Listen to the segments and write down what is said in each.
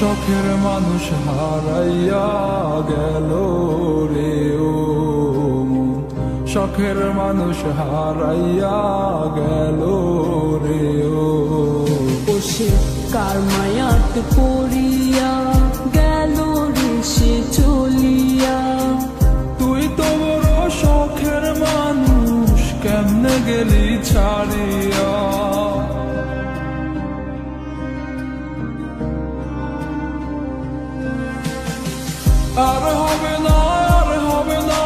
শখের মানুষ হারাইয়া গেল রে ও মন, শখের মানুষ হারাইয়া গেল রে ও। সে কার মায়াত পড়িয়া গেল রে সে চলিয়া। তুই তো বড় শখের মানুষ, কেমনে গেলি ছাড়িয়া। আর হবে না, আর হবে না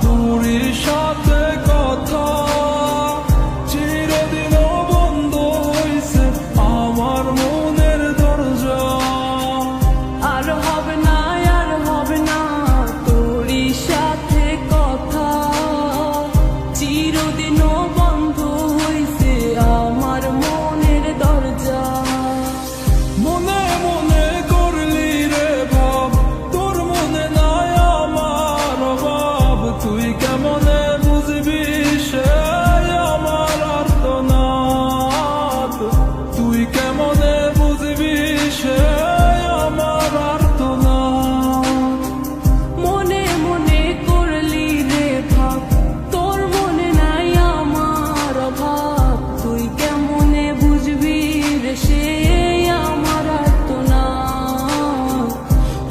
তোরই সাথে কথা, চিরদিন বন্ধ হইছে আমার মনের দরজা। আর হবে না, আর হবে না তোরই সাথে কথা, চিরদিনও বন্ধ হইছে আমার মনের দরজা। মনে মনে করলি রে ভাব, তোর মনে নাই আমার অভাব। তুই কেমনে বুঝবি সে আমার আর্তনাদ, তুই কেমনে বুঝবি সে আমার আর্তনাদ। মনে মনে করলি রে ভাব, তোর মনে নাই আমার অভাব। তুই কেমনে বুঝবি রে সে আমার আর্তনাদ,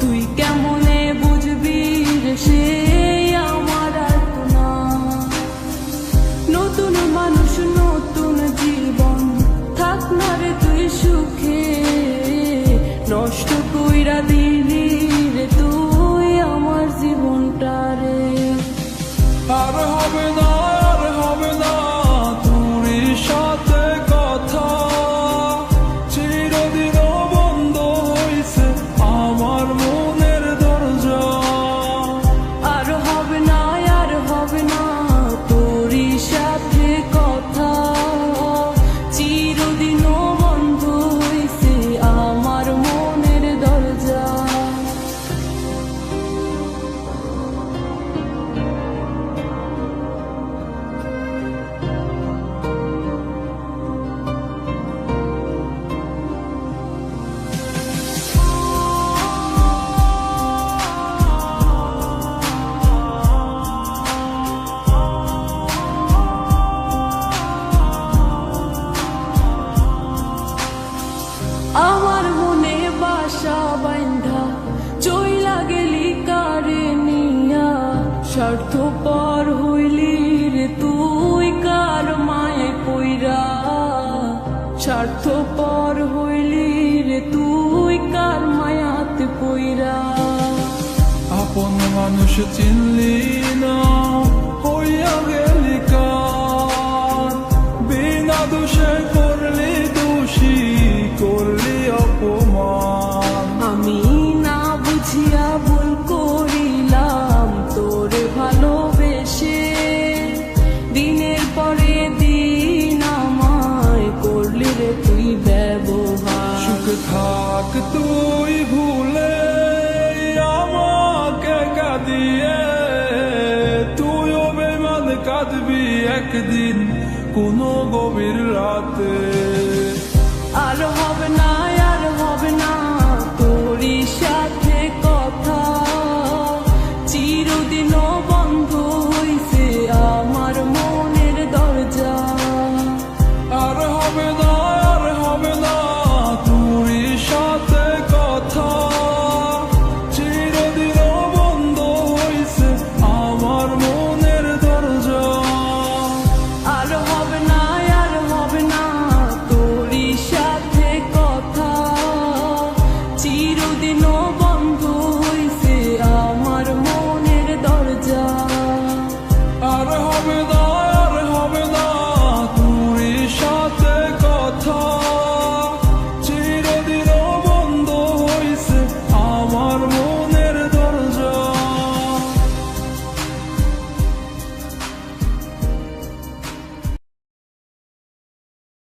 তুই কেমনে বুঝবি রে সে আমার আর্তনাদ। নতুন মানুষ নতুন জীবন, থাক না রে তুই সুখে, নষ্ট কইরা দিলি রে তুই আমার জীবনটা রে। আর হবে না, আর হবে না তোরই সাথে কথা, চিরদিন বন্ধ হইছে আমার মনের দরজা। আর হবে না, আর হবে না তোরই সাথে কথা, চিরদিনও বন্ধ হইছে আমার মনের দরজা। আমার মনে বাসা বাইন্ধা চইলা গেলি কারে নিয়া, স্বার্থপর হইলি রে তুই কার মায়ে পইরা। স্বার্থপর হইলি রে তুই কার মায়াতে পইরা। আপন মানুষ চিনলি না, হইয়া গেলি কার। বিনা দোষে করলি দোষী, করলি অপমান। আমি না বুঝিয়া ভুল করিলাম তোরে ভালোবেসে, দিনের পরে দিন আমায় করলি রে তুই ব্যবহার। সুখে থাক তুই ভুলে আমাকে কাঁদিয়ে, তুইও বেমান কাঁদবি একদিন কোনো গভীর রাতে।